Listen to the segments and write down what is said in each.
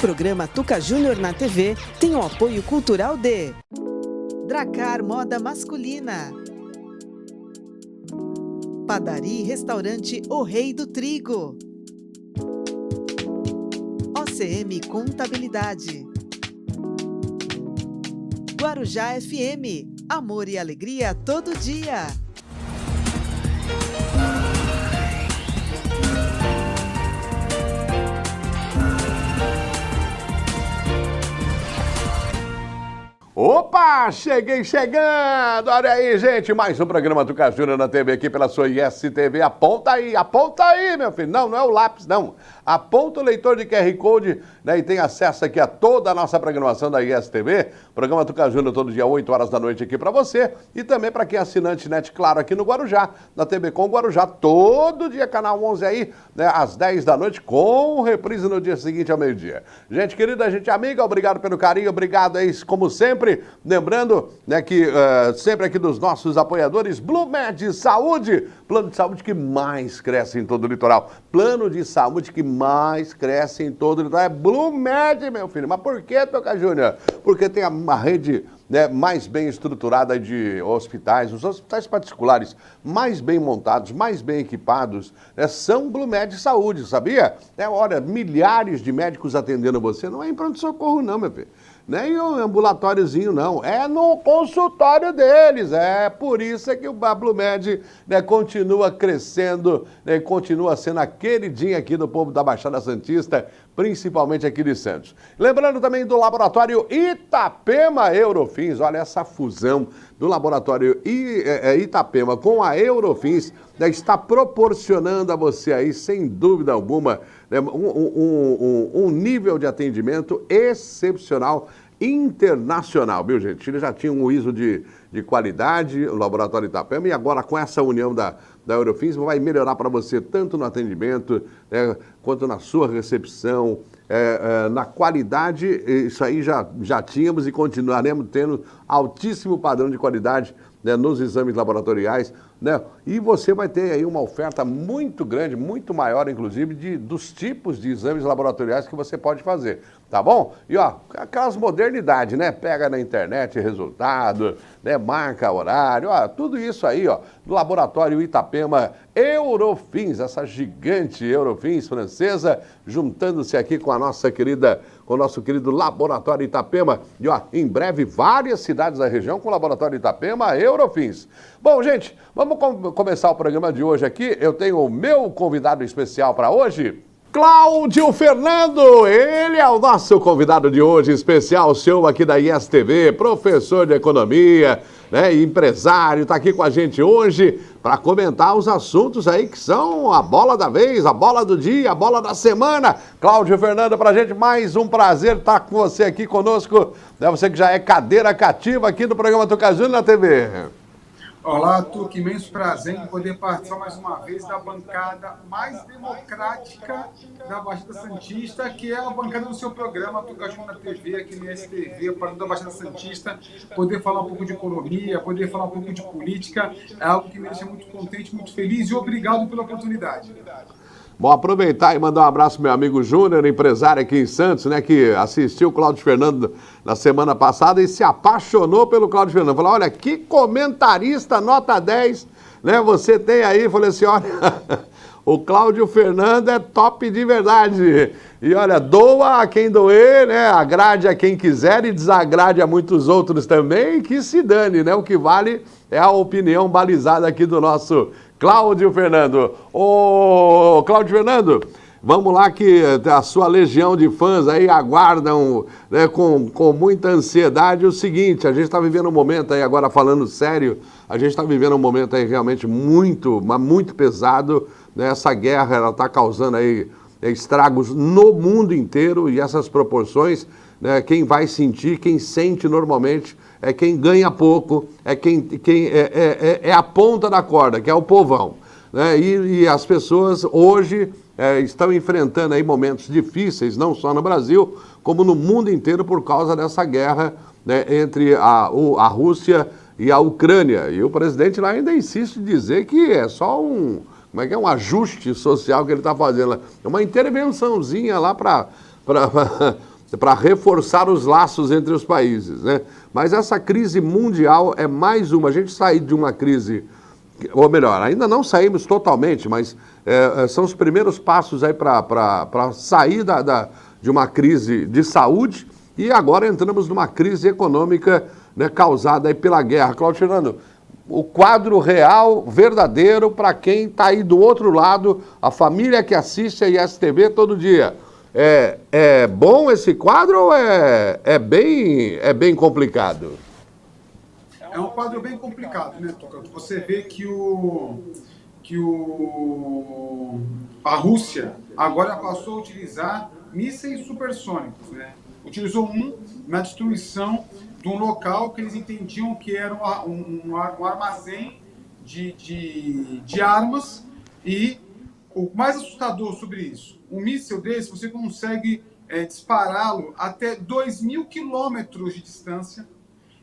programa Tuca Júnior na TV tem o apoio cultural de Dracar Moda Masculina, Padaria e Restaurante O Rei do Trigo, OCM Contabilidade, Guarujá FM, amor e alegria todo dia. Opa, cheguei chegando! Olha aí, gente, mais um programa Tuca Júnior na TV aqui pela sua ISTV. Aponta aí, meu filho. Não é o lápis, não. Aponta o leitor de QR Code, né, e tem acesso aqui a toda a nossa programação da ISTV. Programa Tuca Júnior todo dia, 8 horas da noite aqui para você. E também para quem é assinante Net Claro aqui no Guarujá, na TV Com Guarujá, todo dia, canal 11 aí, né, às 10 da noite, com reprise no dia seguinte ao meio-dia. Gente querida, gente amiga, obrigado pelo carinho, obrigado aí, como sempre. Lembrando, né, que sempre aqui dos nossos apoiadores, Blumed Saúde, plano de saúde que mais cresce em todo o litoral. Plano de saúde que mais cresce em todo o litoral. É Blumed, meu filho. Mas por que, Tuca Júnior? Porque tem uma rede, né, mais bem estruturada de hospitais. Os hospitais particulares mais bem montados, mais bem equipados, né, são Blumed Saúde, sabia? Olha, milhares de médicos atendendo você. Não é em pronto-socorro não, meu filho. Nem um ambulatóriozinho, não. É no consultório deles. É por isso é que o Blumed, né, continua crescendo, né, continua sendo a queridinha aqui do povo da Baixada Santista, principalmente aqui de Santos. Lembrando também do laboratório Itapema Eurofins. Olha essa fusão do laboratório Itapema com a Eurofins, né, está proporcionando a você aí, sem dúvida alguma, né, um nível de atendimento excepcional, internacional, viu, gente? Ele já tinha um ISO de qualidade, o laboratório Itapema, e agora com essa união da Eurofins vai melhorar para você tanto no atendimento, né, quanto na sua recepção, na qualidade. Isso aí já tínhamos e continuaremos tendo altíssimo padrão de qualidade, né, nos exames laboratoriais, né? E você vai ter aí uma oferta muito grande, muito maior, inclusive, dos tipos de exames laboratoriais que você pode fazer, tá bom? E ó, aquelas modernidades, né? Pega na internet resultado, né? Marca horário, ó, tudo isso aí, ó, do laboratório Itapema Eurofins, essa gigante Eurofins francesa, juntando-se aqui com o nosso querido laboratório Itapema. E ó, em breve, várias cidades da região com o laboratório Itapema Eurofins. Bom, gente, vamos começar o programa de hoje aqui. Eu tenho o meu convidado especial para hoje, Cláudio Fernando. Ele é o nosso convidado de hoje especial, seu aqui da ISTV, professor de economia, né, empresário, está aqui com a gente hoje para comentar os assuntos aí que são a bola da vez, a bola do dia, a bola da semana. Cláudio Fernando, para a gente mais um prazer estar com você aqui conosco, né, você que já é cadeira cativa aqui do programa Tuca Júnior na TV. Olá, Tuca, imenso prazer em poder participar mais uma vez da bancada mais democrática da Baixada Santista, que é a bancada do seu programa Tuca Júnior na TV, aqui no STV, para da Baixada Santista, poder falar um pouco de economia, poder falar um pouco de política, é algo que me deixa muito contente, muito feliz e obrigado pela oportunidade. Bom, aproveitar e mandar um abraço pro meu amigo Júnior, empresário aqui em Santos, né, que assistiu o Cláudio Fernando na semana passada e se apaixonou pelo Cláudio Fernando. Falou, olha, que comentarista nota 10, né, você tem aí. Falei assim, olha, o Cláudio Fernando é top de verdade. E olha, doa a quem doer, né, agrade a quem quiser e desagrade a muitos outros também, que se dane, né, o que vale é a opinião balizada aqui do nosso Cláudio Fernando. Ô, Cláudio Fernando, vamos lá que a sua legião de fãs aí aguardam, né, com muita ansiedade o seguinte: a gente está vivendo um momento aí, agora falando sério, a gente está vivendo um momento aí realmente muito pesado, né? Essa guerra, ela está causando aí estragos no mundo inteiro e essas proporções, né, quem vai sentir, quem sente normalmente é quem ganha pouco, é quem é a ponta da corda, que é o povão, né? E as pessoas hoje estão enfrentando aí momentos difíceis, não só no Brasil, como no mundo inteiro por causa dessa guerra, né, entre a Rússia e a Ucrânia. E o presidente lá ainda insiste em dizer que é só um ajuste social que ele está fazendo. É uma intervençãozinha lá para para reforçar os laços entre os países, né? Mas essa crise mundial é mais uma. A gente sair de uma crise, ou melhor, ainda não saímos totalmente, mas são os primeiros passos aí para sair de uma crise de saúde e agora entramos numa crise econômica, né, causada aí pela guerra. Cláudio Tirano, o quadro real, verdadeiro, para quem está aí do outro lado, a família que assiste a ISTV todo dia. É bom esse quadro ou é bem complicado? É um quadro bem complicado, né, Tuca? Você vê que a Rússia agora passou a utilizar mísseis supersônicos, né? Utilizou na destruição de um local que eles entendiam que era um armazém de armas. E o mais assustador sobre isso, um míssil desse, você consegue dispará-lo até 2.000 quilômetros de distância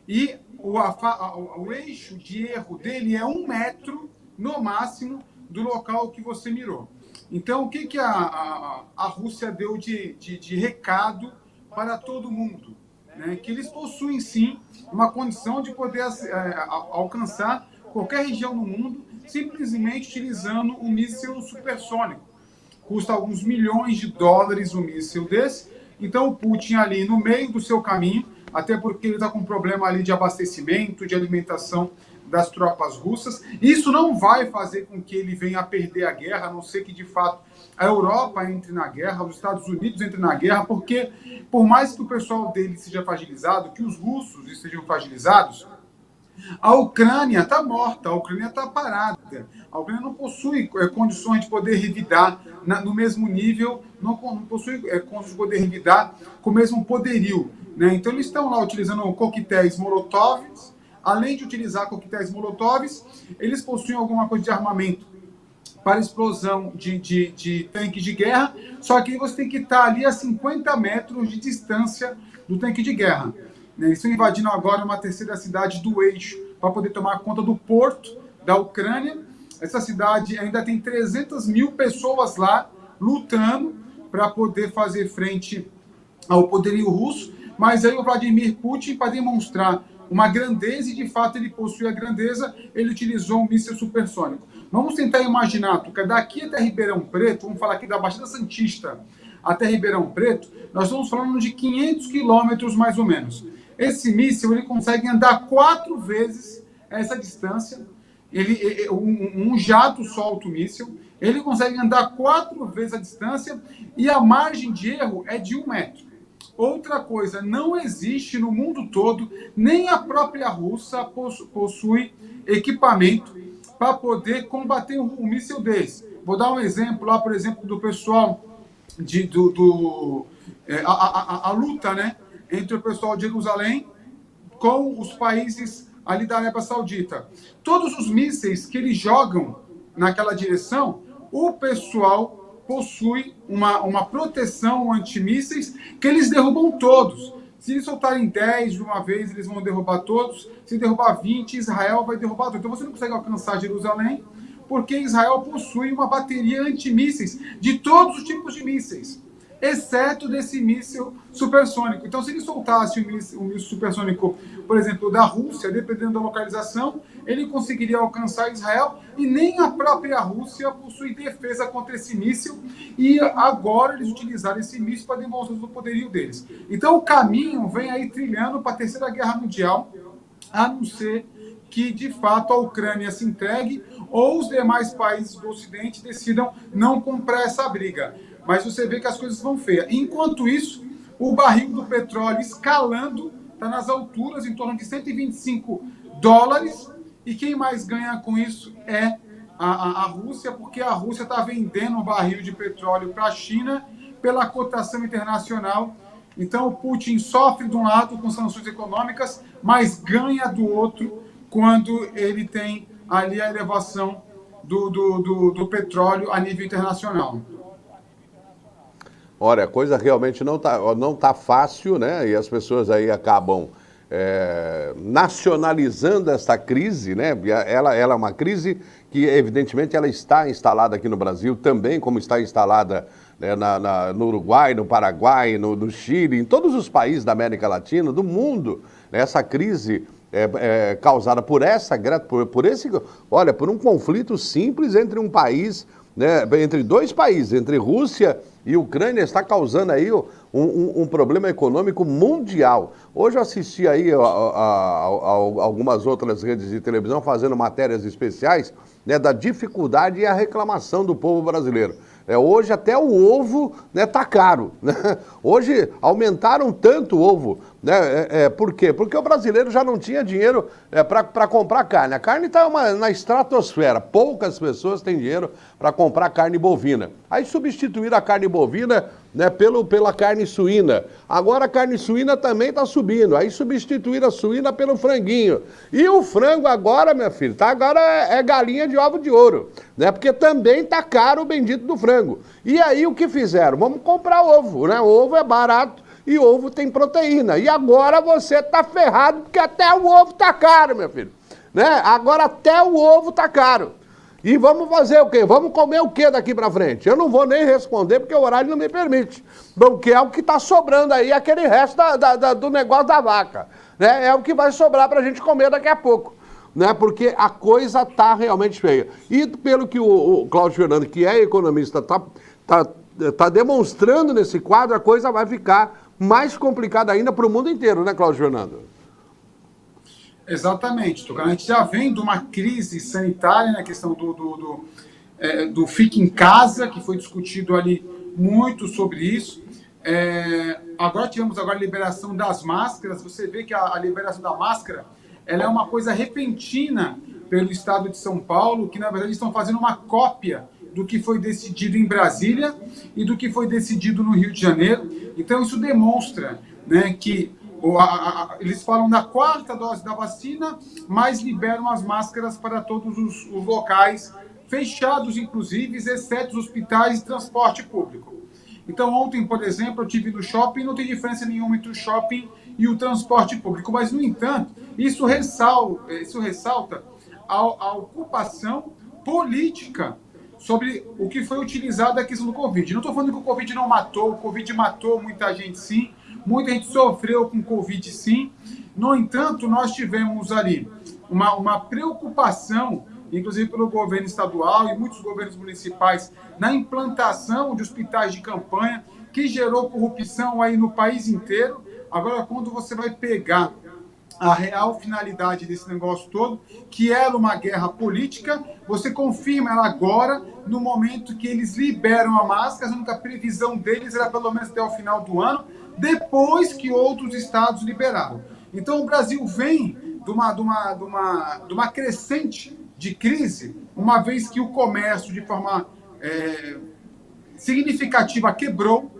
e o eixo de erro dele é 1 metro, no máximo, do local que você mirou. Então, o que a Rússia deu de recado para todo mundo? Né? Que eles possuem, sim, uma condição de poder alcançar qualquer região no mundo simplesmente utilizando um míssil supersônico. Custa alguns milhões de dólares um míssil desse. Então, o Putin ali no meio do seu caminho, até porque ele está com um problema ali de abastecimento, de alimentação das tropas russas. Isso não vai fazer com que ele venha a perder a guerra, a não ser que, de fato, a Europa entre na guerra, os Estados Unidos entrem na guerra, porque, por mais que o pessoal dele seja fragilizado, que os russos estejam fragilizados, a Ucrânia está morta, a Ucrânia está parada. A Ucrânia não possui condições de poder revidar no mesmo nível, não possui condições de poder revidar com o mesmo poderio. Né? Então, eles estão lá utilizando coquetéis Molotov. Além de utilizar coquetéis Molotov, eles possuem alguma coisa de armamento para explosão de tanque de guerra, só que você tem que estar ali a 50 metros de distância do tanque de guerra. Eles estão invadindo agora uma terceira cidade do eixo para poder tomar conta do porto da Ucrânia. Essa cidade ainda tem 300 mil pessoas lá lutando para poder fazer frente ao poderio russo. Mas aí o Vladimir Putin, para demonstrar uma grandeza, e de fato ele possui a grandeza, ele utilizou um míssil supersônico. Vamos tentar imaginar, Tuca, daqui até Ribeirão Preto, vamos falar aqui da Baixada Santista até Ribeirão Preto, nós estamos falando de 500 quilômetros mais ou menos. Esse míssil ele consegue andar 4 vezes essa distância. Um jato solta o míssil, ele consegue andar 4 vezes a distância e a margem de erro é de 1 metro. Outra coisa, não existe no mundo todo, nem a própria Rússia possui equipamento para poder combater um míssil desse. Vou dar um exemplo lá, por exemplo, do pessoal a luta, né, entre o pessoal de Jerusalém com os países ali da Arábia Saudita. Todos os mísseis que eles jogam naquela direção, o pessoal possui uma proteção antimísseis que eles derrubam todos. Se eles soltarem 10 de uma vez, eles vão derrubar todos. Se derrubar 20, Israel vai derrubar todos. Então você não consegue alcançar Jerusalém, porque Israel possui uma bateria antimísseis de todos os tipos de mísseis, exceto desse míssil supersônico. Então, se ele soltasse um míssil supersônico, por exemplo, da Rússia, dependendo da localização, ele conseguiria alcançar Israel, e nem a própria Rússia possui defesa contra esse míssil, e agora eles utilizaram esse míssil para demonstrar o poderio deles. Então, o caminho vem aí trilhando para a Terceira Guerra Mundial, a não ser que, de fato, a Ucrânia se entregue ou os demais países do Ocidente decidam não comprar essa briga. Mas você vê que as coisas vão feias. Enquanto isso, o barril do petróleo escalando, está nas alturas, em torno de $125. E quem mais ganha com isso é a Rússia, porque a Rússia está vendendo um barril de petróleo para a China pela cotação internacional. Então, o Putin sofre de um lado com sanções econômicas, mas ganha do outro quando ele tem ali a elevação do petróleo a nível internacional. Olha, a coisa realmente não tá fácil, né? E as pessoas aí acabam nacionalizando essa crise, né? Ela é uma crise que, evidentemente, ela está instalada aqui no Brasil também, como está instalada né, no Uruguai, no Paraguai, no Chile, em todos os países da América Latina, do mundo, né, essa crise causada por por um conflito simples entre um país, né, entre dois países, entre Rússia e Ucrânia, está causando aí um problema econômico mundial. Hoje eu assisti aí a algumas outras redes de televisão fazendo matérias especiais, né, da dificuldade e a reclamação do povo brasileiro. Hoje até o ovo, né, tá caro, né? Hoje aumentaram tanto o ovo, né? Por quê? Porque o brasileiro já não tinha dinheiro para comprar carne. A carne está na estratosfera, poucas pessoas têm dinheiro para comprar carne bovina. Aí substituíram a carne bovina, né, pela carne suína. Agora a carne suína também está subindo. Aí substituíram a suína pelo franguinho. E o frango agora, minha filha, agora é galinha de ovo de ouro, né? Porque também está caro o bendito do frango. E aí o que fizeram? Vamos comprar ovo, né? O ovo é barato e ovo tem proteína. E agora você está ferrado porque até o ovo está caro, meu filho, né? Agora até o ovo está caro. E vamos fazer o quê? Vamos comer o quê daqui para frente? Eu não vou nem responder porque o horário não me permite. Bom, que é o que está sobrando aí, aquele resto do negócio da vaca, né? É o que vai sobrar para a gente comer daqui a pouco, né? Porque a coisa está realmente feia. E pelo que o Cláudio Fernando, que é economista, tá demonstrando nesse quadro, a coisa vai ficar mais complicada ainda para o mundo inteiro, né, Cláudio Fernando? Exatamente, Tucano. A gente já vem de uma crise sanitária, na questão do fique em casa, que foi discutido ali muito sobre isso. Agora tivemos a liberação das máscaras. Você vê que a liberação da máscara ela é uma coisa repentina pelo estado de São Paulo, que na verdade estão fazendo uma cópia do que foi decidido em Brasília e do que foi decidido no Rio de Janeiro. Então isso demonstra, né, que eles falam da 4ª dose da vacina, mas liberam as máscaras para todos os locais fechados, inclusive, exceto os hospitais e transporte público. Então, ontem, por exemplo, eu estive no shopping, não tem diferença nenhuma entre o shopping e o transporte público. Mas, no entanto, isso ressalta a ocupação política sobre o que foi utilizado a questão do Covid. Não estou falando que o Covid não matou, o Covid matou muita gente, sim. Muita gente sofreu com Covid, sim. No entanto, nós tivemos ali uma preocupação, inclusive pelo governo estadual e muitos governos municipais, na implantação de hospitais de campanha, que gerou corrupção aí no país inteiro. Agora, quando você vai pegar a real finalidade desse negócio todo, que era uma guerra política, você confirma ela agora, no momento que eles liberam a máscara. A única previsão deles era pelo menos até o final do ano, depois que outros estados liberaram. Então o Brasil vem de uma crescente de crise, uma vez que o comércio de forma significativa quebrou,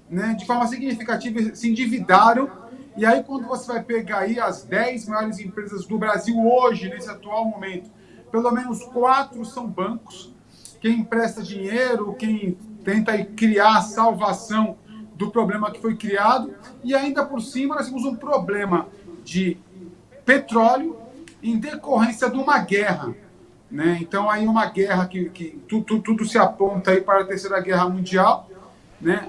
né? De forma significativa se endividaram. E aí, quando você vai pegar aí as 10 maiores empresas do Brasil hoje, nesse atual momento, pelo menos 4 são bancos. Quem empresta dinheiro, quem tenta aí criar a salvação do problema que foi criado. E ainda por cima, nós temos um problema de petróleo em decorrência de uma guerra, né? Então, aí uma guerra que tudo se aponta aí para a Terceira Guerra Mundial, né?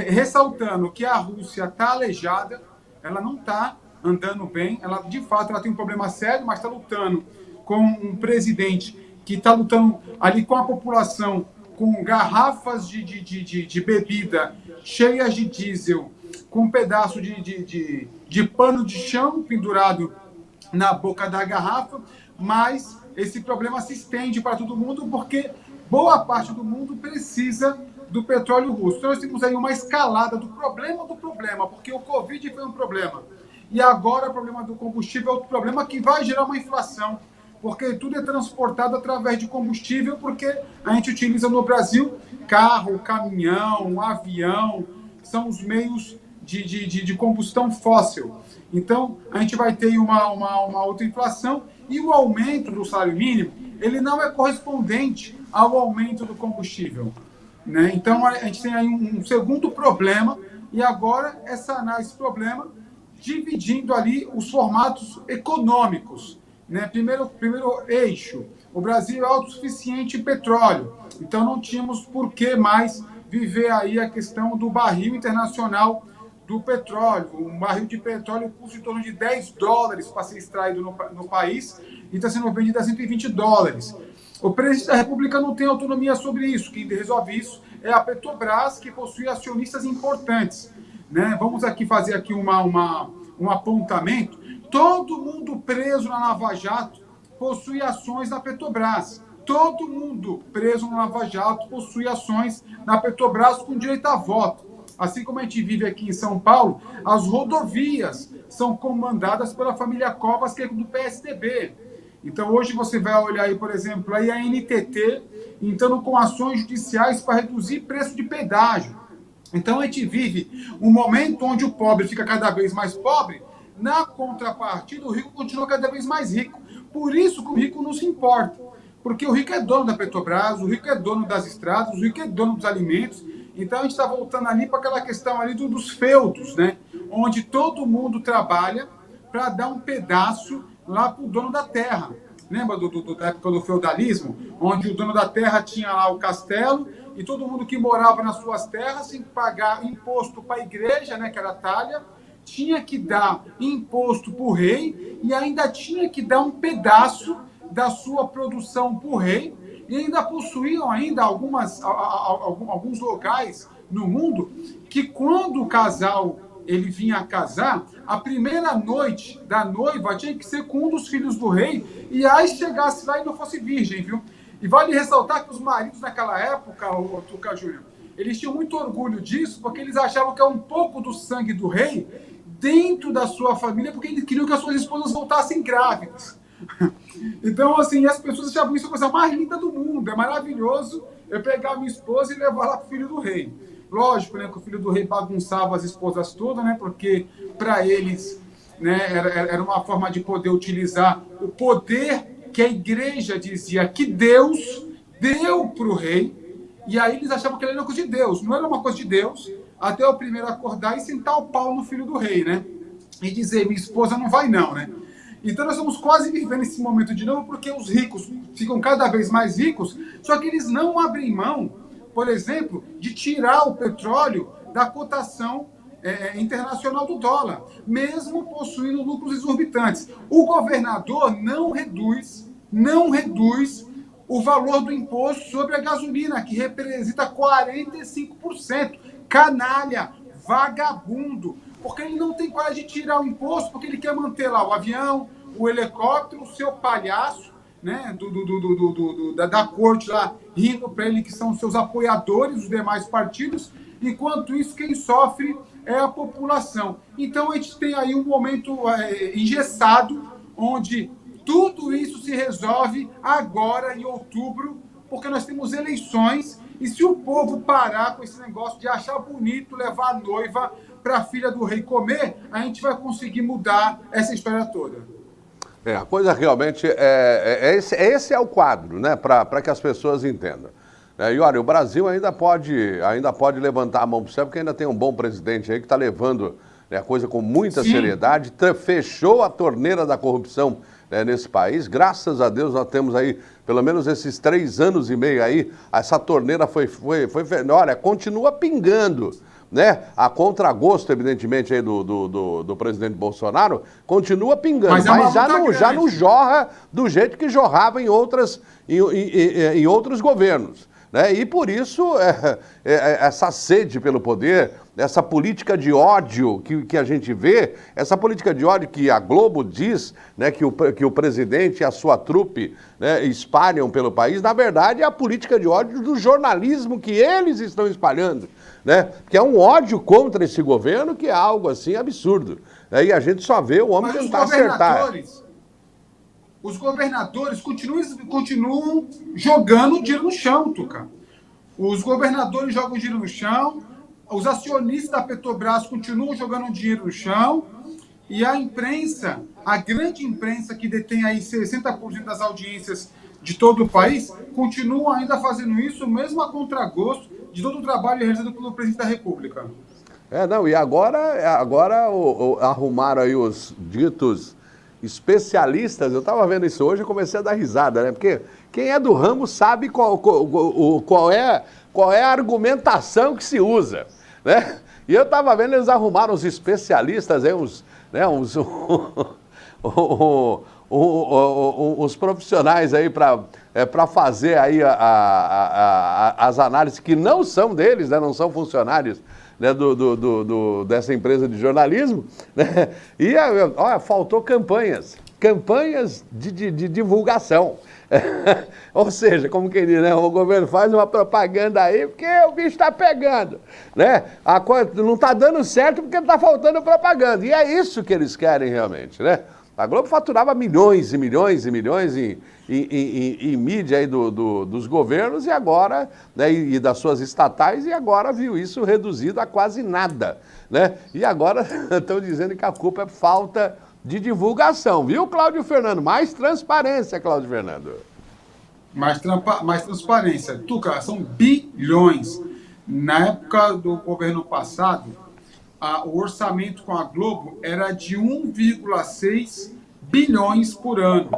Ressaltando que a Rússia está aleijada, ela não está andando bem, ela de fato ela tem um problema sério, mas está lutando com um presidente que está lutando ali com a população, com garrafas de bebida cheias de diesel, com um pedaço de pano de chão pendurado na boca da garrafa, mas esse problema se estende para todo mundo porque boa parte do mundo precisa do petróleo russo. Então, nós temos aí uma escalada do problema, porque o Covid foi um problema. E agora o problema do combustível é outro problema que vai gerar uma inflação, porque tudo é transportado através de combustível, porque a gente utiliza no Brasil carro, caminhão, avião, são os meios de combustão fóssil. Então, a gente vai ter uma outra inflação e o aumento do salário mínimo, ele não é correspondente ao aumento do combustível, né? Então, a gente tem aí um segundo problema e agora esse problema dividindo ali os formatos econômicos, né? Primeiro eixo, o Brasil é autossuficiente em petróleo, então não tínhamos por que mais viver aí a questão do barril internacional do petróleo. Um barril de petróleo custa em torno de $10 para ser extraído no país e está sendo vendido a $120. O presidente da República não tem autonomia sobre isso. Quem resolve isso é a Petrobras, que possui acionistas importantes, né? Vamos aqui fazer aqui um apontamento. Todo mundo preso na Lava Jato possui ações na Petrobras. Todo mundo preso na Lava Jato possui ações na Petrobras com direito a voto. Assim como a gente vive aqui em São Paulo, as rodovias são comandadas pela família Covas, que é do PSDB. Então, hoje você vai olhar aí, por exemplo, aí a NTT entrando com ações judiciais para reduzir preço de pedágio. Então, a gente vive um momento onde o pobre fica cada vez mais pobre, na contrapartida, o rico continua cada vez mais rico. Por isso que o rico não se importa. Porque o rico é dono da Petrobras, o rico é dono das estradas, o rico é dono dos alimentos. Então, a gente está voltando ali para aquela questão ali dos feudos, né? Onde todo mundo trabalha para dar um pedaço lá para o dono da terra. Lembra da época do feudalismo? Onde o dono da terra tinha lá o castelo e todo mundo que morava nas suas terras tinha que pagar imposto para a igreja, né, que era a talha, tinha que dar imposto para o rei e ainda tinha que dar um pedaço da sua produção para o rei, e ainda possuíam ainda alguns locais no mundo que quando o casal ele vinha casar, a primeira noite da noiva tinha que ser com um dos filhos do rei, e aí chegasse lá e não fosse virgem, viu? E vale ressaltar que os maridos naquela época, o Tuca Júnior, eles tinham muito orgulho disso, porque eles achavam que é um pouco do sangue do rei dentro da sua família, porque eles queriam que as suas esposas voltassem grávidas. Então, assim, as pessoas achavam isso a coisa mais linda do mundo. É maravilhoso eu pegar minha esposa e levar lá pro filho do rei. Lógico, né, que o filho do rei bagunçava as esposas todas, né, porque para eles, né, era uma forma de poder utilizar o poder que a igreja dizia que Deus deu pro rei, e aí eles achavam que ele era uma coisa de Deus. Não era uma coisa de Deus até o primeiro acordar e sentar o pau no filho do rei, né, e dizer, minha esposa não vai não, né. Então nós estamos quase vivendo esse momento de novo, porque os ricos ficam cada vez mais ricos, só que eles não abrem mão, por exemplo, de tirar o petróleo da cotação internacional do dólar, mesmo possuindo lucros exorbitantes. O governador não reduz o valor do imposto sobre a gasolina, que representa 45%. Canalha, vagabundo. Porque ele não tem coragem de tirar o imposto, porque ele quer manter lá o avião, o helicóptero, o seu palhaço, né, da corte lá, rindo para ele que são seus apoiadores, os demais partidos, enquanto isso quem sofre é a população. Então a gente tem aí um momento engessado, onde tudo isso se resolve agora em outubro, porque nós temos eleições, e se o povo parar com esse negócio de achar bonito levar a noiva para a filha do rei comer, a gente vai conseguir mudar essa história toda. A coisa realmente esse é o quadro, né, para que as pessoas entendam. E olha, o Brasil ainda pode levantar a mão para o céu, porque ainda tem um bom presidente aí que está levando, né, a coisa com muita seriedade, fechou a torneira da corrupção, né, nesse país. Graças a Deus nós temos aí, pelo menos esses 3 anos e meio aí, essa torneira olha, continua pingando, né? A contragosto, evidentemente, aí do presidente Bolsonaro, continua pingando, mas já não jorra do jeito que jorrava em outros governos, né? E por isso, essa sede pelo poder, essa política de ódio que a gente vê, essa política de ódio que a Globo diz, né, que o presidente e a sua trupe, né, espalham pelo país, na verdade é a política de ódio do jornalismo que eles estão espalhando, né? Que é um ódio contra esse governo que é algo assim absurdo. E a gente só vê o homem tentar acertar. Os governadores continuam jogando dinheiro no chão, Tuca. Os governadores jogam dinheiro no chão, os acionistas da Petrobras continuam jogando dinheiro no chão, e a imprensa, a grande imprensa que detém aí 60% das audiências de todo o país, continua ainda fazendo isso, mesmo a contragosto de todo o trabalho realizado pelo presidente da República. E agora arrumaram aí os ditos especialistas. Eu estava vendo isso hoje e comecei a dar risada, né? Porque quem é do ramo sabe qual é qual é a argumentação que se usa, né? E eu estava vendo, eles arrumaram uns especialistas aí, os profissionais aí para fazer aí as análises que não são deles, né, não são funcionários, né, dessa empresa de jornalismo, né? E olha, faltou campanhas de divulgação. Ou seja, como quem diz, né, o governo faz uma propaganda aí porque o bicho está pegando, né? A coisa não está dando certo porque está faltando propaganda. E é isso que eles querem realmente, né? A Globo faturava milhões e milhões e milhões em mídia aí dos governos e agora, né, e das suas estatais, e agora viu isso reduzido a quase nada, né? E agora estão dizendo que a culpa é falta de divulgação, viu, Cláudio Fernando? Mais transparência, Cláudio Fernando. Mais transparência. Tuca, são bilhões. Na época do governo passado, o orçamento com a Globo era de 1,6 bilhões por ano.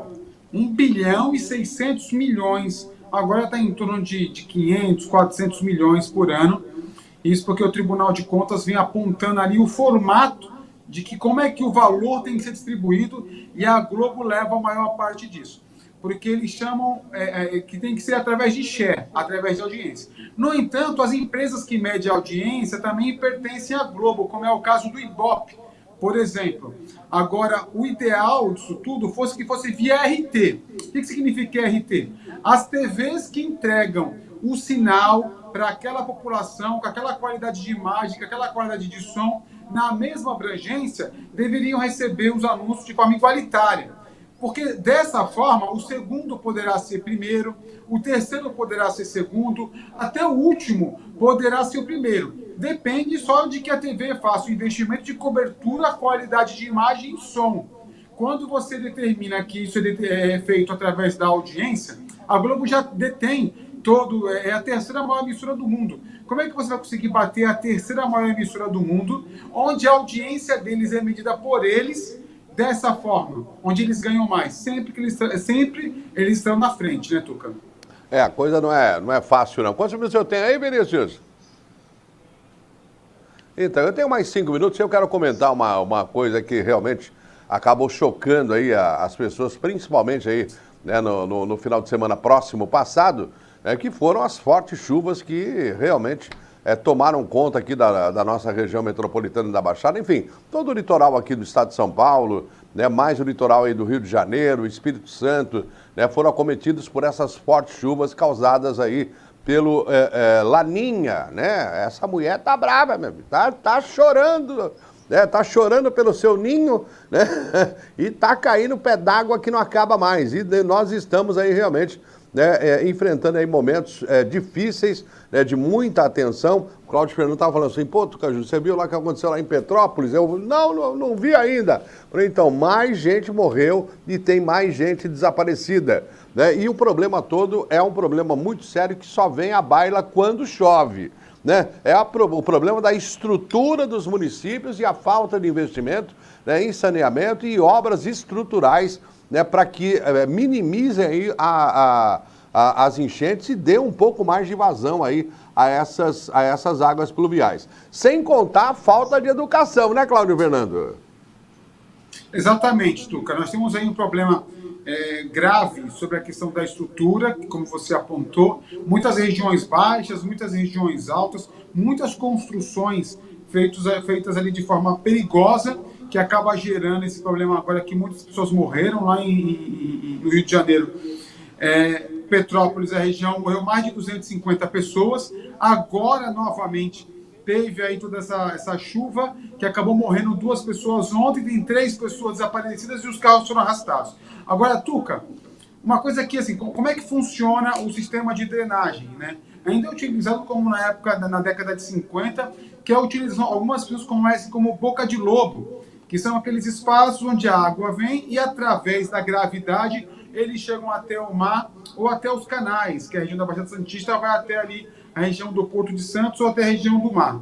1 bilhão e 600 milhões. Agora está em torno de 500, 400 milhões por ano. Isso porque o Tribunal de Contas vem apontando ali o formato de que como é que o valor tem que ser distribuído, e a Globo leva a maior parte disso. Porque eles chamam que tem que ser através de share, através de audiência. No entanto, as empresas que medem a audiência também pertencem à Globo, como é o caso do Ibope, por exemplo. Agora, o ideal disso tudo fosse que fosse via RT. O que significa RT? As TVs que entregam o sinal para aquela população, com aquela qualidade de imagem, com aquela qualidade de som, na mesma abrangência, deveriam receber os anúncios de forma igualitária. Porque, dessa forma, o segundo poderá ser primeiro, o terceiro poderá ser segundo, até o último poderá ser o primeiro. Depende só de que a TV faça o investimento de cobertura, qualidade de imagem e som. Quando você determina que isso é feito através da audiência, a Globo já detém é a terceira maior emissora do mundo. Como é que você vai conseguir bater a terceira maior emissora do mundo, onde a audiência deles é medida por eles dessa forma, onde eles ganham mais? Sempre eles estão na frente, né, Tuca? A coisa não é fácil, não. Quantos minutos eu tenho aí, Vinícius? Então, eu tenho mais 5 minutos e eu quero comentar uma coisa que realmente acabou chocando aí as pessoas, principalmente aí, né, no final de semana próximo passado, que foram as fortes chuvas que realmente tomaram conta aqui da nossa região metropolitana da Baixada, enfim, todo o litoral aqui do estado de São Paulo, né, mais o litoral aí do Rio de Janeiro, Espírito Santo, né, foram acometidos por essas fortes chuvas causadas aí pelo Laninha, né? Essa mulher tá brava, meu amigo, tá chorando, né? Tá chorando pelo seu ninho, né? E tá caindo pé d'água que não acaba mais. E nós estamos aí realmente, né, enfrentando aí momentos difíceis, né, de muita atenção. O Cláudio Fernando estava falando assim, pô, Tucaju, você viu lá o que aconteceu lá em Petrópolis? Eu, não vi ainda. Falei, então, mais gente morreu e tem mais gente desaparecida, né? E o problema todo é um problema muito sério que só vem à baila quando chove, né? O problema da estrutura dos municípios e a falta de investimento, né, em saneamento e obras estruturais, né, para que minimizem aí as enchentes e dê um pouco mais de vazão aí a essas águas pluviais. Sem contar a falta de educação, né, Cláudio Fernando? Exatamente, Tuca. Nós temos aí um problema grave sobre a questão da estrutura, como você apontou. Muitas regiões baixas, muitas regiões altas, muitas construções feitas ali de forma perigosa, que acaba gerando esse problema agora que muitas pessoas morreram lá no Rio de Janeiro. Petrópolis, a região, morreu mais de 250 pessoas. Agora, novamente, teve aí toda essa chuva que acabou morrendo 2 pessoas ontem, tem 3 pessoas desaparecidas e os carros foram arrastados. Agora, Tuca, uma coisa aqui, assim, como é que funciona o sistema de drenagem, né? Ainda é utilizado como na década de 50, que é utilizado, algumas pessoas conhecem como boca de lobo, que são aqueles espaços onde a água vem e, através da gravidade, eles chegam até o mar ou até os canais, que a região da Baixada Santista vai até ali a região do Porto de Santos ou até a região do mar.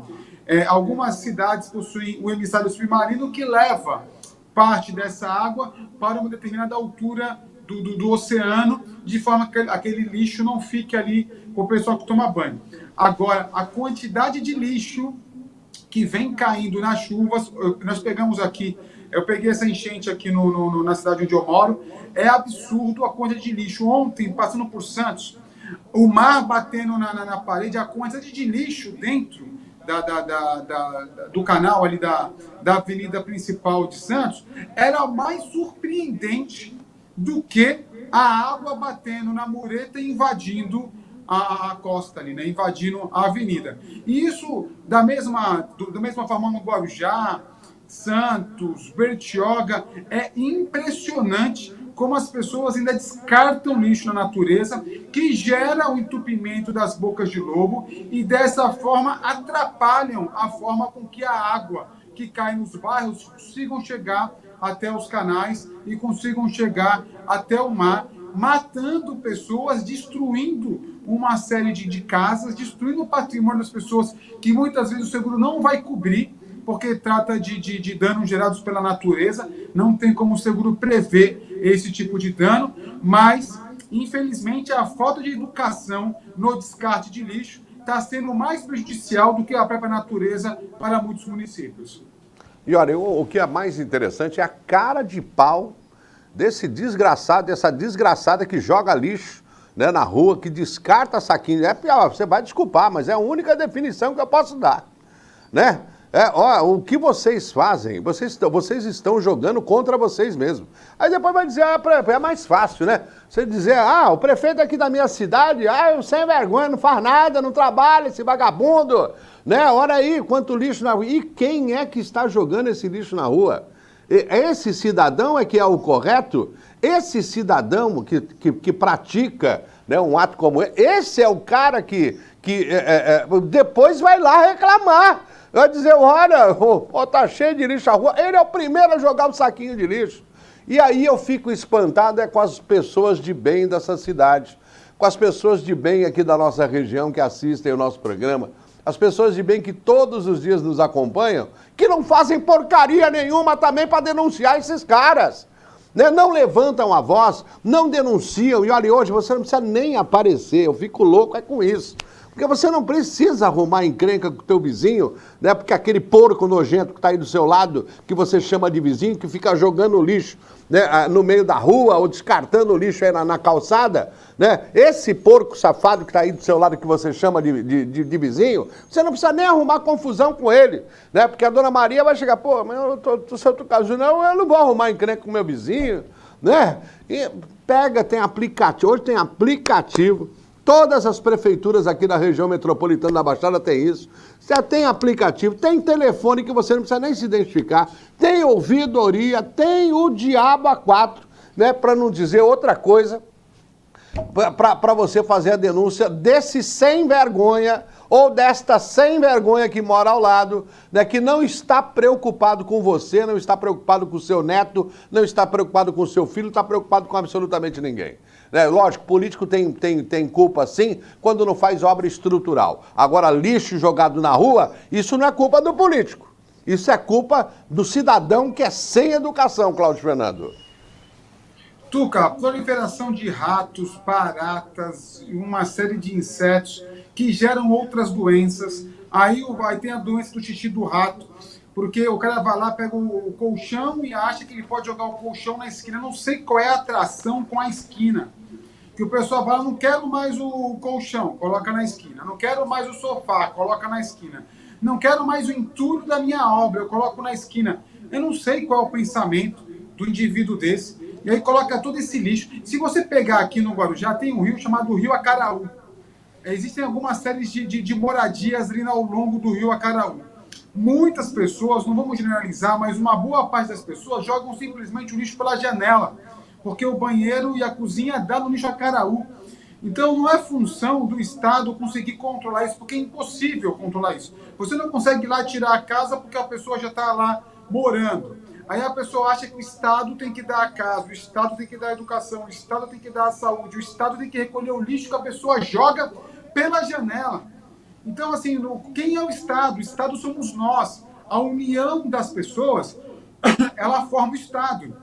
Algumas cidades possuem o emissário submarino que leva parte dessa água para uma determinada altura do oceano, de forma que aquele lixo não fique ali com o pessoal que toma banho. Agora, a quantidade de lixo que vem caindo nas chuvas, nós pegamos aqui, eu peguei essa enchente aqui na cidade onde eu moro, é absurdo a quantidade de lixo. Ontem, passando por Santos, o mar batendo na parede, a quantidade de lixo dentro do canal ali da avenida principal de Santos era mais surpreendente do que a água batendo na mureta e invadindo a costa ali, né? Invadindo a avenida. E isso, da mesma forma no Guarujá, Santos, Bertioga, é impressionante como as pessoas ainda descartam lixo na natureza, que gera o entupimento das bocas de lobo e dessa forma atrapalham a forma com que a água que cai nos bairros consigam chegar até os canais e consigam chegar até o mar, matando pessoas, destruindo uma série de casas, destruindo o patrimônio das pessoas, que muitas vezes o seguro não vai cobrir, porque trata de danos gerados pela natureza, não tem como o seguro prever esse tipo de dano, mas, infelizmente, a falta de educação no descarte de lixo está sendo mais prejudicial do que a própria natureza para muitos municípios. E olha, o que é mais interessante é a cara de pau desse desgraçado, dessa desgraçada que joga lixo, né, na rua, que descarta saquinho. Você vai desculpar, mas é a única definição que eu posso dar, né? O que vocês fazem, vocês estão jogando contra vocês mesmos. Aí depois vai dizer, é mais fácil, né? Você dizer, o prefeito aqui da minha cidade, eu sem vergonha, não faz nada, não trabalha, esse vagabundo, né? Olha aí, quanto lixo na rua. E quem é que está jogando esse lixo na rua? Esse cidadão é que é o correto? Esse cidadão que pratica, né, um ato como esse é o cara que depois vai lá reclamar. Vai dizer, olha, tá cheio de lixo na rua. Ele é o primeiro a jogar um saquinho de lixo. E aí eu fico espantado com as pessoas de bem dessa cidade, com as pessoas de bem aqui da nossa região que assistem o nosso programa, as pessoas de bem que todos os dias nos acompanham, que não fazem porcaria nenhuma também para denunciar esses caras. Né? Não levantam a voz, não denunciam. E olha, hoje você não precisa nem aparecer, eu fico louco com isso. Porque você não precisa arrumar encrenca com o teu vizinho, né? Porque aquele porco nojento que está aí do seu lado, que você chama de vizinho, que fica jogando lixo, né, no meio da rua ou descartando lixo aí na calçada, né? Esse porco safado que está aí do seu lado, que você chama de vizinho, você não precisa nem arrumar confusão com ele, né? Porque a dona Maria vai chegar, mas se eu tô casando, eu não vou arrumar encrenca com o meu vizinho, né? E tem aplicativo, hoje tem aplicativo. Todas as prefeituras aqui da região metropolitana da Baixada tem isso. Você tem aplicativo, tem telefone que você não precisa nem se identificar, tem ouvidoria, tem o diabo a quatro, né? Para não dizer outra coisa, para você fazer a denúncia desse sem vergonha ou desta sem vergonha que mora ao lado, né, que não está preocupado com você, não está preocupado com o seu neto, não está preocupado com o seu filho, está preocupado com absolutamente ninguém. Lógico, político tem culpa sim quando não faz obra estrutural. Agora, lixo jogado na rua, isso não é culpa do político. Isso é culpa do cidadão que é sem educação, Cláudio Fernando. Tuca, proliferação de ratos, baratas e uma série de insetos que geram outras doenças. Aí tem a doença do xixi do rato, porque o cara vai lá, pega o colchão e acha que ele pode jogar o colchão na esquina. Eu não sei qual é a atração com a esquina. Que o pessoal fala, não quero mais o colchão, coloca na esquina. Não quero mais o sofá, coloca na esquina. Não quero mais o entulho da minha obra, eu coloco na esquina. Eu não sei qual é o pensamento do indivíduo desse. E aí coloca todo esse lixo. Se você pegar aqui no Guarujá, tem um rio chamado Rio Acaraú. Existem algumas séries de moradias ali ao longo do Rio Acaraú. Muitas pessoas, não vamos generalizar, mas uma boa parte das pessoas jogam simplesmente o lixo pela janela, porque o banheiro e a cozinha dá no lixo Acaraú. Então não é função do Estado conseguir controlar isso, porque é impossível controlar isso. Você não consegue ir lá tirar a casa porque a pessoa já está lá morando. Aí a pessoa acha que o Estado tem que dar a casa, o Estado tem que dar a educação, o Estado tem que dar a saúde, o Estado tem que recolher o lixo que a pessoa joga pela janela. Então, assim, quem é o Estado? O Estado somos nós. A união das pessoas, ela forma o Estado.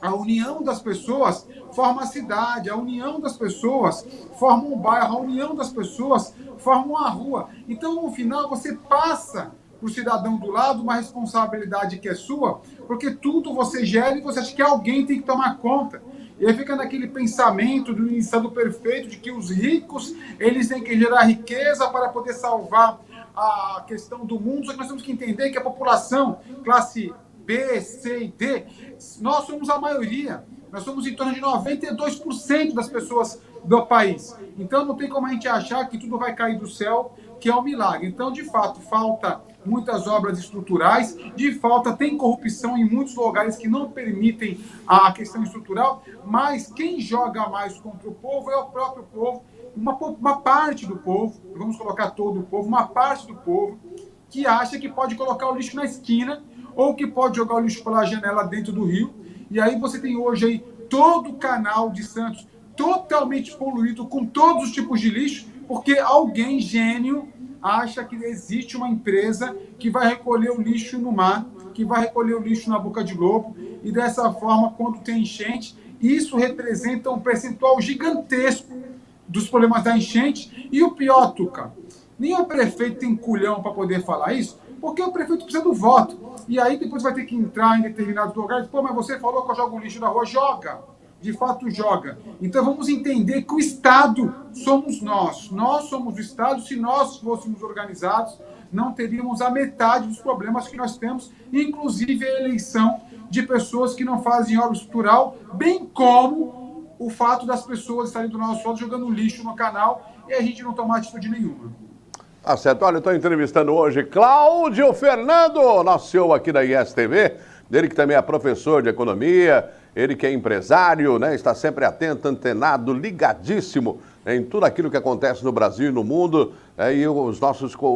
A união das pessoas forma a cidade, a união das pessoas forma um bairro, a união das pessoas forma uma rua. Então, no final, você passa para o cidadão do lado uma responsabilidade que é sua, porque tudo você gera e você acha que alguém tem que tomar conta. E aí fica naquele pensamento do estado perfeito de que os ricos, eles têm que gerar riqueza para poder salvar a questão do mundo. Só que nós temos que entender que a população, classe B, C e D, nós somos a maioria. Nós somos em torno de 92% das pessoas do país. Então não tem como a gente achar que tudo vai cair do céu, que é um milagre. Então, de fato, falta muitas obras estruturais, de falta tem corrupção em muitos lugares que não permitem a questão estrutural, mas quem joga mais contra o povo é o próprio povo, uma parte do povo, vamos colocar todo o povo, uma parte do povo que acha que pode colocar o lixo na esquina ou que pode jogar o lixo pela janela dentro do rio. E aí você tem hoje aí todo o canal de Santos totalmente poluído com todos os tipos de lixo, porque alguém gênio acha que existe uma empresa que vai recolher o lixo no mar, que vai recolher o lixo na boca de lobo, e dessa forma, quando tem enchente, isso representa um percentual gigantesco dos problemas da enchente. E o pior, Tuca, nem o prefeito tem culhão para poder falar isso, porque o prefeito precisa do voto. E aí depois vai ter que entrar em determinados lugares. Pô, mas você falou que eu jogo lixo na rua. Joga! De fato, joga. Então vamos entender que o Estado somos nós. Nós somos o Estado. Se nós fôssemos organizados, não teríamos a metade dos problemas que nós temos, inclusive a eleição de pessoas que não fazem obra estrutural, bem como o fato das pessoas estarem do nosso lado jogando lixo no canal e a gente não tomar atitude nenhuma. Tá certo. Olha, eu estou entrevistando hoje Cláudio Fernando, nosso CEO aqui da ISTV, ele que também é professor de economia, ele que é empresário, né? Está sempre atento, antenado, ligadíssimo em tudo aquilo que acontece no Brasil e no mundo. E o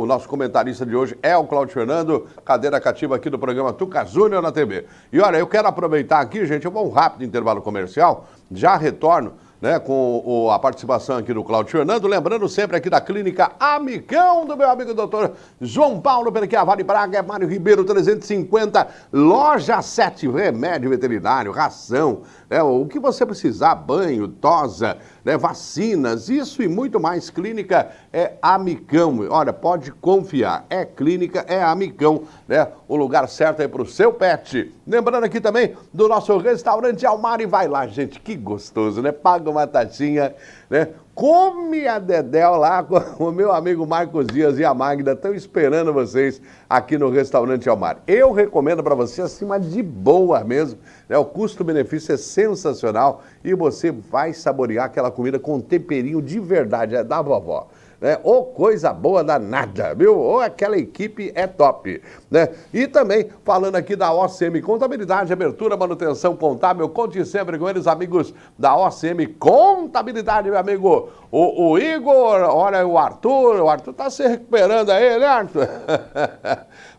nosso comentarista de hoje é o Cláudio Fernando, cadeira cativa aqui do programa Tuca Júnior na TV. E olha, eu quero aproveitar aqui, gente, eu vou um rápido intervalo comercial, já retorno, né, com a participação aqui do Cláudio Fernando, lembrando sempre aqui da Clínica Amicão, do meu amigo doutor João Paulo Vale Braga, é Mário Ribeiro 350, loja 7, remédio veterinário, ração, né, o que você precisar, banho, tosa, né, vacinas, isso e muito mais. Clínica é Amicão, olha, pode confiar, é clínica, é Amicão, né, o lugar certo é para o seu pet. Lembrando aqui também do nosso restaurante Almar, e vai lá, gente, que gostoso, né, paga uma taxinha, né, come a dedéu lá, com o meu amigo Marcos Dias e a Magda estão esperando vocês aqui no restaurante Almar. Eu recomendo para você acima de boa mesmo, né? O custo-benefício é sensacional e você vai saborear aquela comida com temperinho de verdade, é da vovó. Né? Ou coisa boa danada, viu? Ou aquela equipe é top, né? E também, falando aqui da OCM Contabilidade, abertura, manutenção contábil, conte sempre com eles, amigos da OCM Contabilidade, meu amigo, o Igor, olha o Arthur tá se recuperando aí, né, Arthur?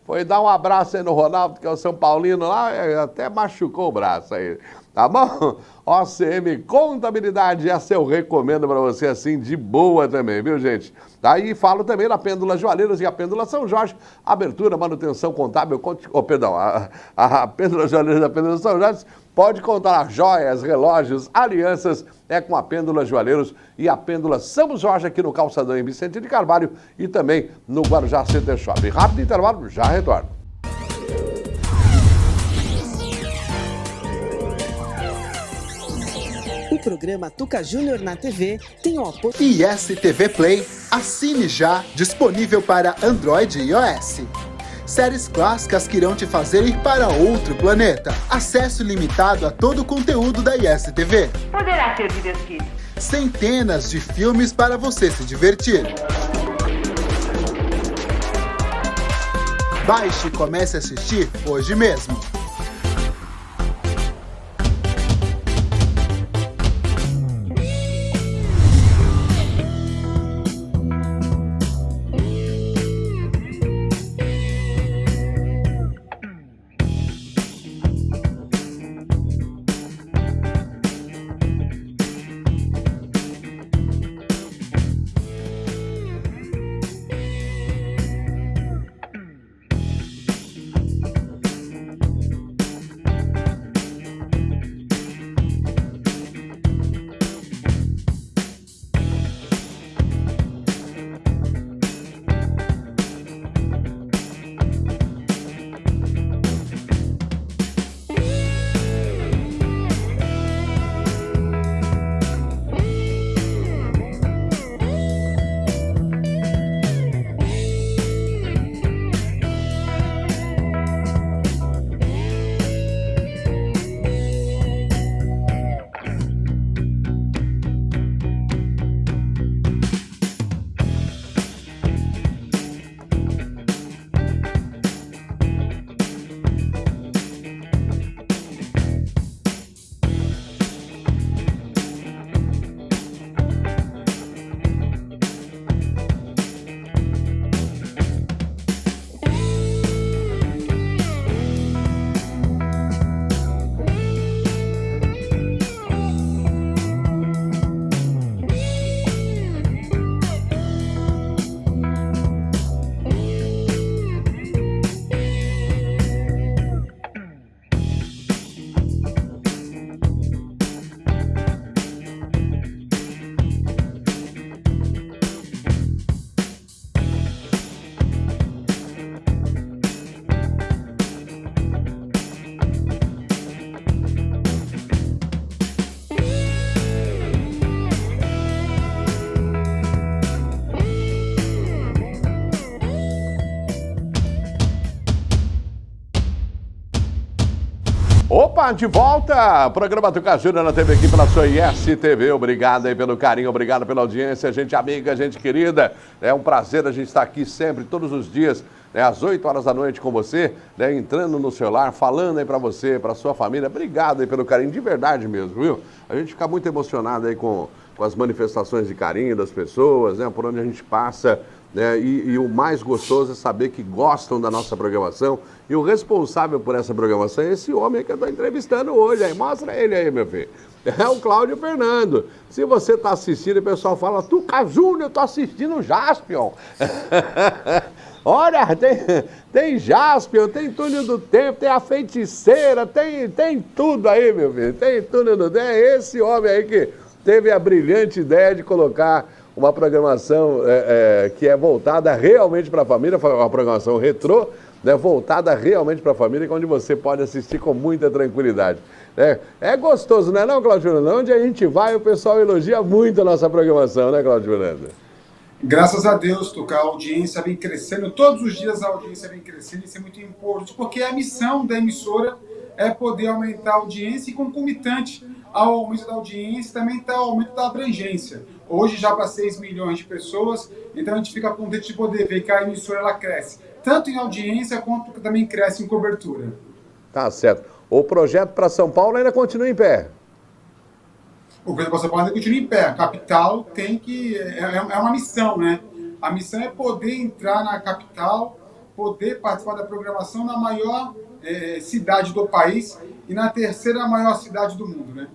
Foi dar um abraço aí no Ronaldo, que é o São Paulino lá, até machucou o braço aí. Tá bom? OCM Contabilidade, essa eu recomendo para você assim de boa também, viu, gente? Aí falo também da Pêndula Joalheiros e a Pêndula São Jorge, abertura, manutenção contábil, a Pêndula Joalheiros da Pêndula São Jorge, pode contar joias, relógios, alianças, é com a Pêndula Joalheiros e a Pêndula São Jorge aqui no Calçadão em Vicente de Carvalho e também no Guarujá Center Shopping. Rápido intervalo, já retorno. O programa Tuca Júnior na TV tem o apoio ISTV Play. Assine já, disponível para Android e iOS. Séries clássicas que irão te fazer ir para outro planeta. Acesso ilimitado a todo o conteúdo da ISTV. Poderá ser divertido. Centenas de filmes para você se divertir. Baixe e comece a assistir hoje mesmo. Opa, de volta! Programa Tuca Júnior na TV aqui pela sua ISTV. Obrigado aí pelo carinho, obrigado pela audiência, gente amiga, gente querida. É um prazer a gente estar aqui sempre, todos os dias, né, às 8 horas da noite com você, né, entrando no celular, falando aí pra você, pra sua família. Obrigado aí pelo carinho, de verdade mesmo, viu? A gente fica muito emocionado aí com as manifestações de carinho das pessoas, né, por onde a gente passa. Né? E o mais gostoso é saber que gostam da nossa programação. E o responsável por essa programação é esse homem que eu estou entrevistando hoje. Aí, mostra ele aí, meu filho. É o Cláudio Fernando. Se você está assistindo, o pessoal fala, Tuca Júnior, eu estou assistindo o Jaspion. Olha, tem Jaspion, tem Túnel do Tempo, tem a Feiticeira, tem tudo aí, meu filho. Tem Túnel do Tempo. É esse homem aí que teve a brilhante ideia de colocar uma programação que é voltada realmente para a família, uma programação retrô, né, voltada realmente para a família, onde você pode assistir com muita tranquilidade. É gostoso, não é não, Cláudio Fernando? Onde a gente vai, o pessoal elogia muito a nossa programação, né, Cláudio Fernando? Graças a Deus, Tuca, a audiência vem crescendo, todos os dias a audiência vem crescendo, isso é muito importante, porque a missão da emissora é poder aumentar a audiência e concomitante ao aumento da audiência também está o aumento da abrangência. Hoje já para 6 milhões de pessoas, então a gente fica contente de poder ver que a emissora ela cresce, tanto em audiência quanto também cresce em cobertura. Tá certo. O projeto para São Paulo ainda continua em pé? O projeto para São Paulo ainda continua em pé. A capital tem que... É uma missão, né? A missão é poder entrar na capital, poder participar da programação na maior cidade do país e na terceira maior cidade do mundo, né?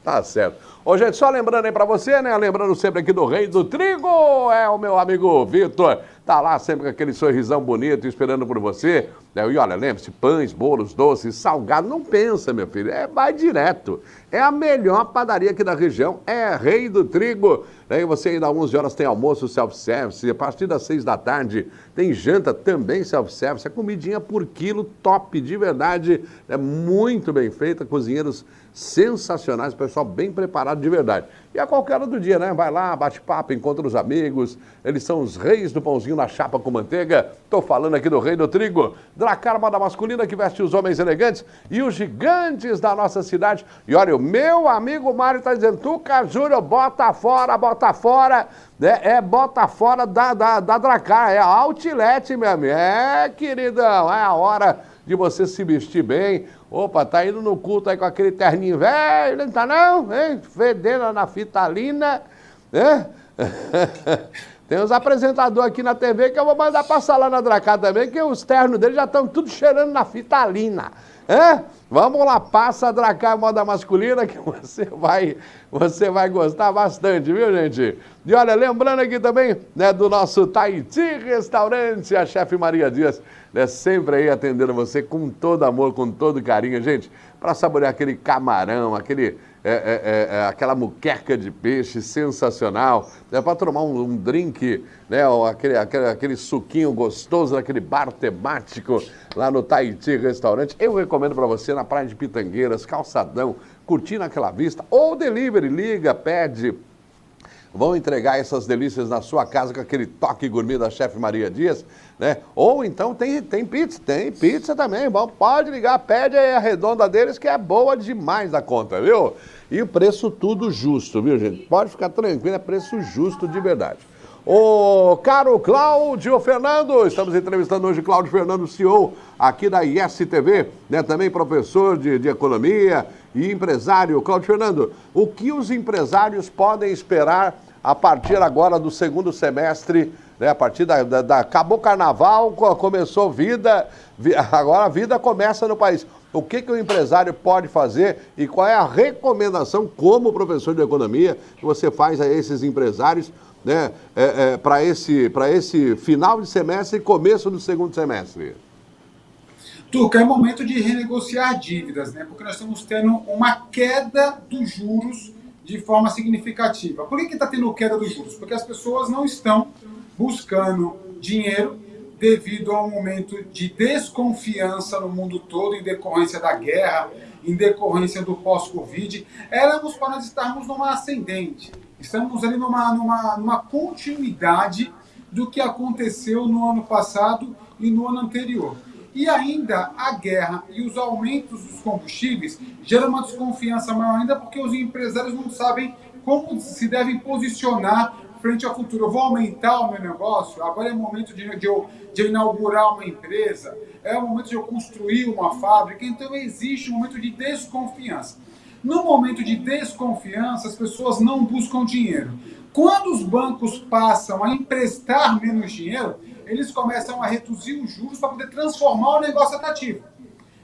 Tá certo. Ô, gente, só lembrando aí pra você, né? Lembrando sempre aqui do Rei do Trigo, é o meu amigo Vitor. Tá lá sempre com aquele sorrisão bonito esperando por você. E olha, lembre-se, pães, bolos, doces, salgado, não pensa, meu filho, vai direto. É a melhor padaria aqui da região, é Rei do Trigo. E você ainda às 11 horas tem almoço self-service, a partir das 6 da tarde tem janta também self-service, a comidinha por quilo, top, de verdade, é muito bem feita, cozinheiros sensacionais, pessoal bem preparado de verdade. E a qualquer hora do dia, né? Vai lá, bate papo, encontra os amigos, eles são os reis do pãozinho na chapa com manteiga. Tô falando aqui do Rei do Trigo, Dracar, moda masculina que veste os homens elegantes e os gigantes da nossa cidade. E olha, o meu amigo Mário tá dizendo, Tuca Júnior, bota fora, né? Bota fora da Dracar, é a Outlet, meu amigo. Queridão, é a hora de você se vestir bem. Opa, tá indo no culto aí com aquele terninho velho, não tá não? Hein? Fedendo na naftalina, né? Tem uns apresentadores aqui na TV que eu vou mandar passar lá na Dracar também, que os ternos deles já estão tudo cheirando naftalina. Vamos lá, passa a Dracar moda masculina que você vai gostar bastante, viu, gente? E olha, lembrando aqui também, né, do nosso Tahiti Restaurante, a chefe Maria Dias, né, sempre aí atendendo você com todo amor, com todo carinho, gente, para saborear aquele camarão, aquela muqueca de peixe sensacional, né, para tomar um drink, né, aquele suquinho gostoso, aquele bar temático lá no Tahiti Restaurante. Eu recomendo para você na Praia de Pitangueiras, calçadão, curtindo aquela vista, ou delivery, liga, pede. Vão entregar essas delícias na sua casa com aquele toque gourmet da chefe Maria Dias, né? Ou então tem pizza também, bom, pode ligar, pede aí a redonda deles que é boa demais da conta, viu? E o preço tudo justo, viu, gente? Pode ficar tranquilo, é preço justo de verdade. O caro Cláudio Fernando, estamos entrevistando hoje Cláudio Fernando, CEO aqui da ISTV, né? Também professor de economia e empresário. Cláudio Fernando, o que os empresários podem esperar a partir agora do segundo semestre, né? A partir acabou o carnaval, começou vida, agora a vida começa no país. O que o empresário pode fazer e qual é a recomendação como professor de economia que você faz a esses empresários, né, para esse final de semestre e começo do segundo semestre? Tuca, é momento de renegociar dívidas, né? Porque nós estamos tendo uma queda dos juros de forma significativa. Por que está tendo queda dos juros? Porque as pessoas não estão buscando dinheiro devido a um momento de desconfiança no mundo todo, em decorrência da guerra, em decorrência do pós-Covid. Éramos para nós estarmos numa ascendente. Estamos ali numa continuidade do que aconteceu no ano passado e no ano anterior. E ainda a guerra e os aumentos dos combustíveis geram uma desconfiança maior ainda, porque os empresários não sabem como se devem posicionar frente ao futuro. Eu vou aumentar o meu negócio, agora é o momento de eu inaugurar uma empresa, é o momento de eu construir uma fábrica, então existe um momento de desconfiança. No momento de desconfiança, as pessoas não buscam dinheiro. Quando os bancos passam a emprestar menos dinheiro, eles começam a reduzir os juros para poder transformar o negócio atrativo.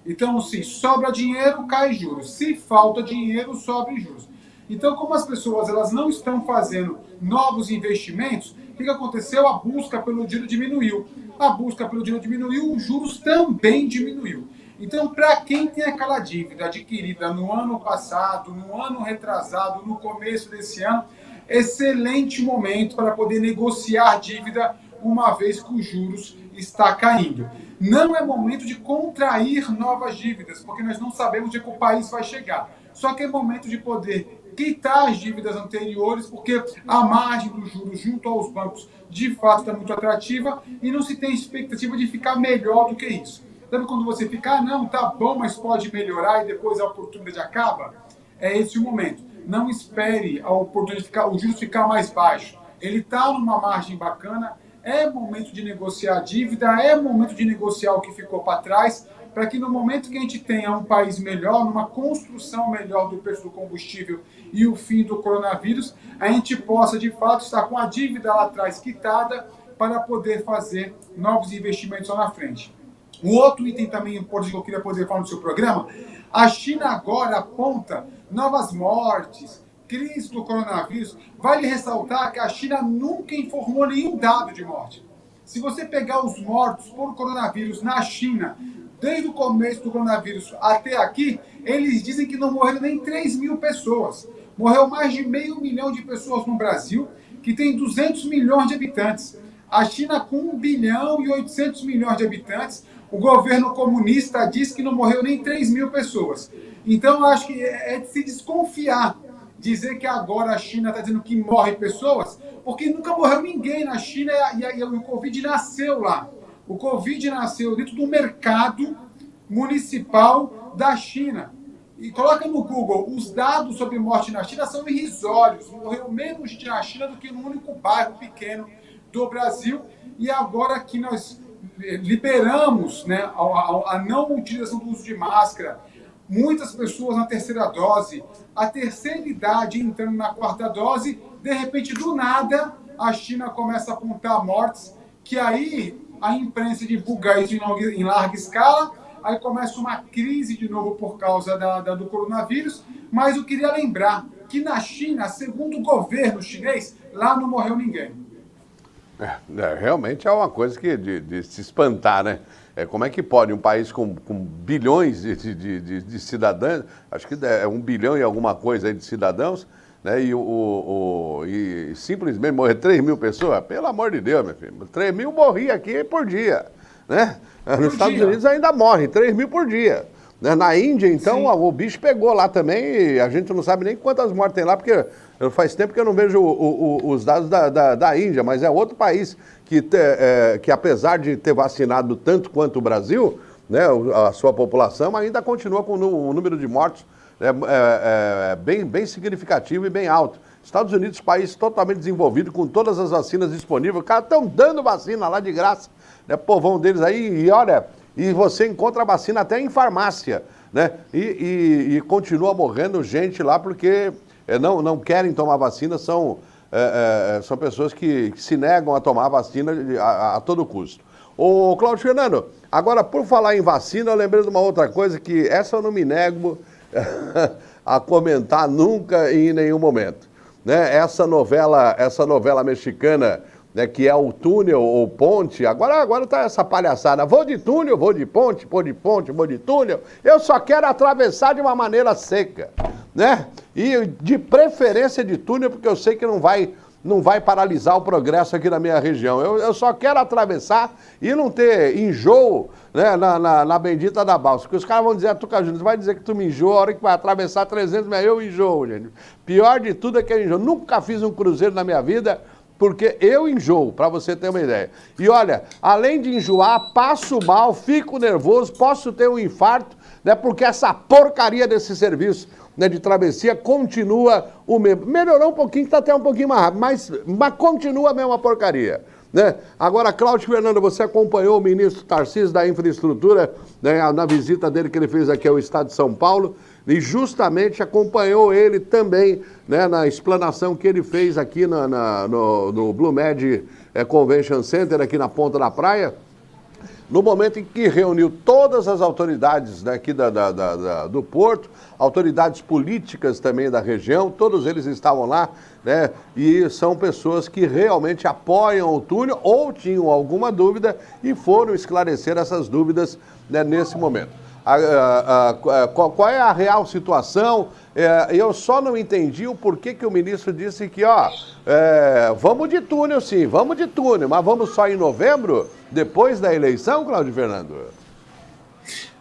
Então, se sobra dinheiro, cai juros. Se falta dinheiro, sobe juros. Então, como as pessoas elas não estão fazendo novos investimentos, o que aconteceu? A busca pelo dinheiro diminuiu. A busca pelo dinheiro diminuiu, os juros também diminuiu. Então, para quem tem aquela dívida adquirida no ano passado, no ano retrasado, no começo desse ano, excelente momento para poder negociar dívida, uma vez que os juros está caindo. Não é momento de contrair novas dívidas, porque nós não sabemos onde é que o país vai chegar. Só que é momento de poder quitar as dívidas anteriores, porque a margem dos juros junto aos bancos de fato está muito atrativa e não se tem expectativa de ficar melhor do que isso. Sabe quando você fica, não, tá bom, mas pode melhorar e depois a oportunidade acaba? É esse o momento. Não espere a oportunidade de o juros ficar mais baixo. Ele está numa margem bacana, é momento de negociar a dívida, é momento de negociar o que ficou para trás, para que no momento que a gente tenha um país melhor, numa construção melhor do preço do combustível e o fim do coronavírus, a gente possa, de fato, estar com a dívida lá atrás quitada para poder fazer novos investimentos lá na frente. O outro item também importante que eu queria poder falar no seu programa, a China agora aponta novas mortes, crise do coronavírus. Vale ressaltar que a China nunca informou nenhum dado de morte. Se você pegar os mortos por coronavírus na China, desde o começo do coronavírus até aqui, eles dizem que não morreram nem 3 mil pessoas. Morreu mais de 500 mil de pessoas no Brasil, que tem 200 milhões de habitantes. A China com 1 bilhão e 800 milhões de habitantes, o governo comunista diz que não morreu nem 3 mil pessoas. Então, eu acho que é de se desconfiar, dizer que agora a China está dizendo que morre pessoas, porque nunca morreu ninguém na China e o Covid nasceu lá. O Covid nasceu dentro do mercado municipal da China. E coloca no Google, os dados sobre morte na China são irrisórios. Morreu menos gente na China do que no único bairro pequeno do Brasil. E agora que nós liberamos, né, a não utilização do uso de máscara, muitas pessoas na terceira dose, a terceira idade entrando na quarta dose, de repente, do nada, a China começa a apontar mortes, que aí a imprensa divulga isso em larga escala, aí começa uma crise de novo por causa do coronavírus, mas eu queria lembrar que na China, segundo o governo chinês, lá não morreu ninguém. Realmente é uma coisa que de se espantar, né? Como é que pode um país com bilhões de cidadãos, acho que é 1 bilhão e alguma coisa aí de cidadãos, né? E simplesmente morrer 3 mil pessoas? Pelo amor de Deus, meu filho. 3 mil morria aqui por dia, né? Nos Estados Unidos ainda morre 3 mil por dia. Na Índia, então, o bicho pegou lá também e a gente não sabe nem quantas mortes tem lá, porque faz tempo que eu não vejo os dados da Índia, mas é outro país que apesar de ter vacinado tanto quanto o Brasil, né, a sua população ainda continua com um número de mortos bem significativo e bem alto. Estados Unidos, país totalmente desenvolvido, com todas as vacinas disponíveis, os caras estão dando vacina lá de graça, né, povão deles aí, e olha... E você encontra a vacina até em farmácia, né? E continua morrendo gente lá porque não querem tomar vacina, são pessoas que se negam a tomar a vacina a todo custo. Ô, Cláudio Fernando, agora por falar em vacina, eu lembrei de uma outra coisa que essa eu não me nego a comentar nunca e em nenhum momento, né? Essa novela mexicana, né, que é o túnel ou ponte, agora tá essa palhaçada, vou de túnel, vou de ponte, vou de túnel, eu só quero atravessar de uma maneira seca, né, e de preferência de túnel, porque eu sei que não vai paralisar o progresso aqui na minha região, eu só quero atravessar e não ter enjoo, né, na bendita da balsa, porque os caras vão dizer, Tuca Júnior, você vai dizer que tu me enjoa a hora que vai atravessar 300 metros, eu enjoo, gente, pior de tudo é que eu enjoo, nunca fiz um cruzeiro na minha vida, porque eu enjoo, para você ter uma ideia. E olha, além de enjoar, passo mal, fico nervoso, posso ter um infarto, né, porque essa porcaria desse serviço, né, de travessia continua o mesmo. Melhorou um pouquinho, está até um pouquinho mais rápido, mas continua a mesma porcaria. Né? Agora, Cláudio Fernando, você acompanhou o ministro Tarcísio da Infraestrutura, né, na visita dele que ele fez aqui ao estado de São Paulo, e justamente acompanhou ele também, né, na explanação que ele fez aqui no Blue Med Convention Center, aqui na Ponta da Praia, no momento em que reuniu todas as autoridades, né, aqui do Porto, autoridades políticas também da região, todos eles estavam lá, né, e são pessoas que realmente apoiam o túnel ou tinham alguma dúvida e foram esclarecer essas dúvidas, né, nesse momento. Qual é a real situação? Eu só não entendi o porquê que o ministro disse que, vamos de túnel sim, vamos de túnel, mas vamos só em novembro, depois da eleição, Cláudio Fernando?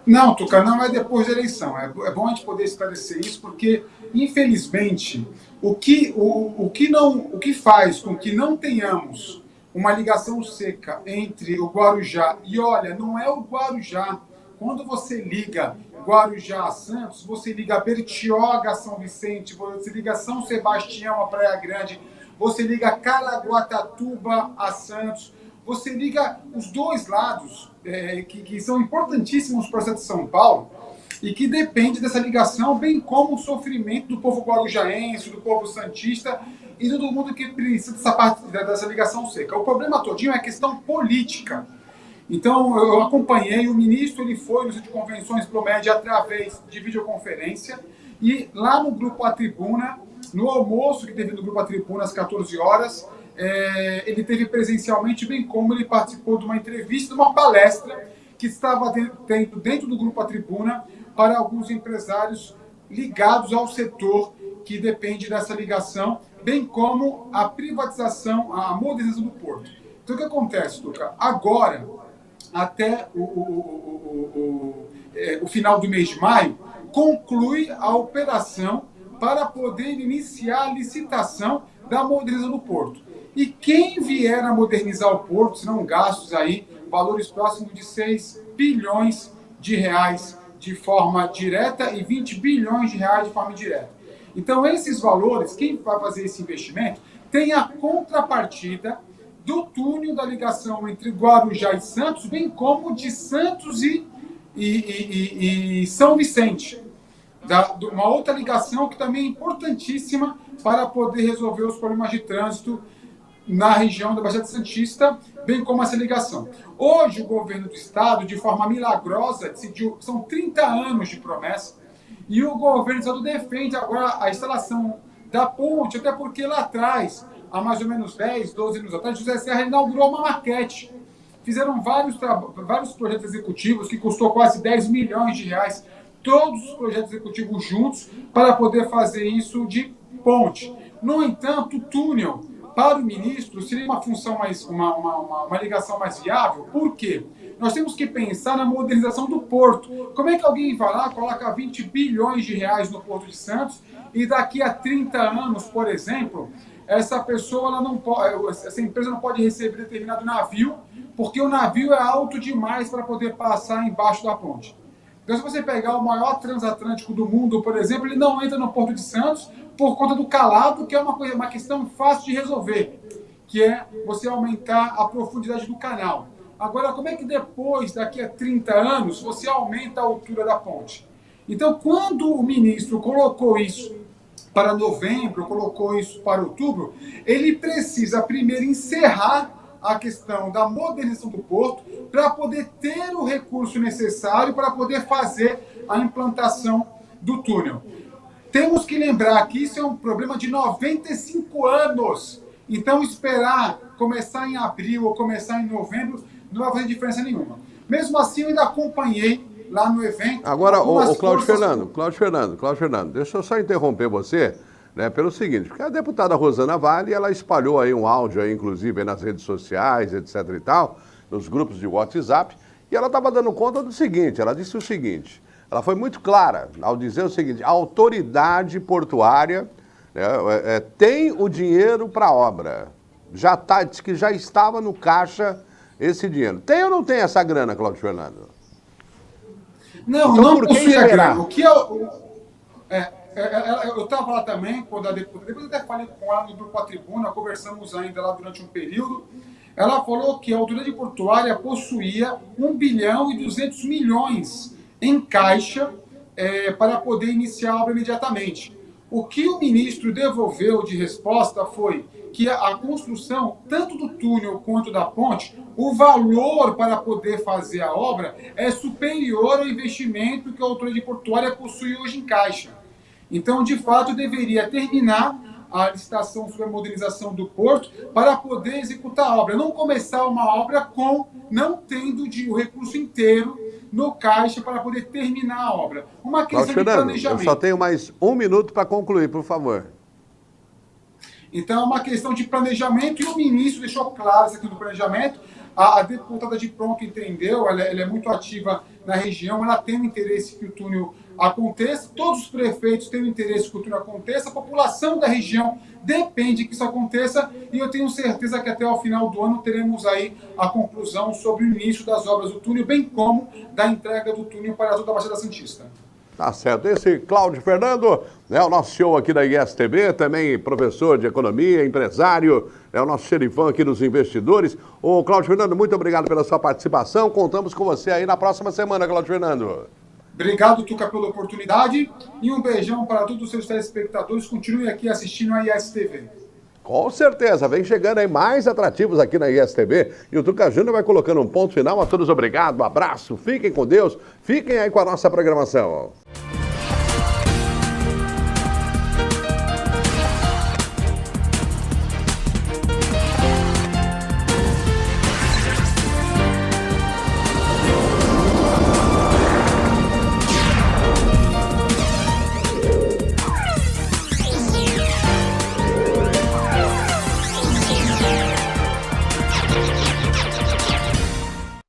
Não, Tuca, não é depois da eleição. É bom a gente poder esclarecer isso, porque, infelizmente, o que faz com que não tenhamos uma ligação seca entre o Guarujá e, olha, não é o Guarujá. Quando você liga Guarujá a Santos, você liga Bertioga a São Vicente, você liga São Sebastião a Praia Grande, você liga Caraguatatuba a Santos, você liga os dois lados, que são importantíssimos para o estado de São Paulo, e que depende dessa ligação, bem como o sofrimento do povo guarujaense, do povo santista e de todo mundo que precisa dessa ligação seca. O problema todinho é a questão política. Então, eu acompanhei, o ministro ele foi no centro de convenções Blue Med através de videoconferência, e lá no Grupo A Tribuna, no almoço que teve no Grupo A Tribuna às 14 horas, ele teve presencialmente, bem como ele participou de uma entrevista, de uma palestra que estava dentro do Grupo A Tribuna para alguns empresários ligados ao setor que depende dessa ligação, bem como a privatização, a modernização do porto. Então, o que acontece, Tuca? Agora, até o final do mês de maio, conclui a operação para poder iniciar a licitação da modernização do porto. E quem vier a modernizar o porto, serão gastos aí, valores próximos de 6 bilhões de reais de forma direta e 20 bilhões de reais de forma indireta. Então, esses valores, quem vai fazer esse investimento, tem a contrapartida do túnel da ligação entre Guarujá e Santos, bem como de Santos e São Vicente. Uma outra ligação que também é importantíssima para poder resolver os problemas de trânsito na região da Baixada Santista, bem como essa ligação. Hoje, o governo do estado, de forma milagrosa, decidiu, são 30 anos de promessa, e o governo do estado defende agora a instalação da ponte, até porque lá atrás, há mais ou menos 10, 12 anos atrás, José Serra inaugurou uma maquete. Fizeram vários projetos executivos que custou quase 10 milhões de reais, todos os projetos executivos juntos, para poder fazer isso de ponte. No entanto, o túnel, para o ministro, seria uma função uma ligação mais viável. Por quê? Nós temos que pensar na modernização do porto. Como é que alguém vai lá, coloca 20 bilhões de reais no Porto de Santos e daqui a 30 anos, por exemplo, essa empresa não pode receber determinado navio, porque o navio é alto demais para poder passar embaixo da ponte. Então, se você pegar o maior transatlântico do mundo, por exemplo, ele não entra no Porto de Santos por conta do calado, que é uma questão fácil de resolver, que é você aumentar a profundidade do canal. Agora, como é que depois, daqui a 30 anos, você aumenta a altura da ponte? Então, quando o ministro colocou isso para novembro, colocou isso para outubro, ele precisa primeiro encerrar a questão da modernização do porto para poder ter o recurso necessário para poder fazer a implantação do túnel. Temos que lembrar que isso é um problema de 95 anos. Então, esperar começar em abril ou começar em novembro não vai fazer diferença nenhuma. Mesmo assim, eu ainda acompanhei lá no evento. Agora, o Cláudio Fernando, deixa eu só interromper você, né, pelo seguinte, porque a deputada Rosana Vale, ela espalhou aí um áudio, aí, inclusive aí nas redes sociais, etc e tal, nos grupos de WhatsApp, e ela estava dando conta do seguinte, ela disse o seguinte, ela foi muito clara ao dizer o seguinte, a autoridade portuária, né, tem o dinheiro para a obra, diz que já estava no caixa esse dinheiro. Tem ou não tem essa grana, Cláudio Fernando? Não, então, não por que possui a esperar? grana. O que eu estava lá também, quando a deputada, depois eu até falei com ela no Grupo A Tribuna, conversamos ainda lá durante um período. Ela falou que a autoridade portuária possuía 1 bilhão e 200 milhões em caixa para poder iniciar a obra imediatamente. O que o ministro devolveu de resposta foi que a construção, tanto do túnel quanto da ponte, o valor para poder fazer a obra é superior ao investimento que a autoridade portuária possui hoje em caixa. Então, de fato, deveria terminar a licitação sobre a modernização do porto para poder executar a obra. Não começar uma obra não tendo o recurso inteiro no caixa para poder terminar a obra. Uma questão de planejamento. Eu só tenho mais 1 minuto para concluir, por favor. Então, é uma questão de planejamento e o ministro deixou claro isso aqui do planejamento. A deputada de Pronto entendeu, ela é muito ativa na região, ela tem o interesse que o túnel aconteça, todos os prefeitos têm o interesse que o túnel aconteça, a população da região depende que isso aconteça e eu tenho certeza que até o final do ano teremos aí a conclusão sobre o início das obras do túnel, bem como da entrega do túnel para toda a Baixada Santista. Tá certo. Esse Cláudio Fernando é o nosso show aqui da ISTV, também professor de economia, empresário, é o nosso xerifão aqui dos investidores. Ô, Cláudio Fernando, muito obrigado pela sua participação. Contamos com você aí na próxima semana, Cláudio Fernando. Obrigado, Tuca, pela oportunidade e um beijão para todos os seus telespectadores. Continue aqui assistindo a ISTV. Com certeza, vem chegando aí mais atrativos aqui na ISTV e o Tuca Júnior vai colocando um ponto final. A todos obrigado, um abraço, fiquem com Deus, fiquem aí com a nossa programação.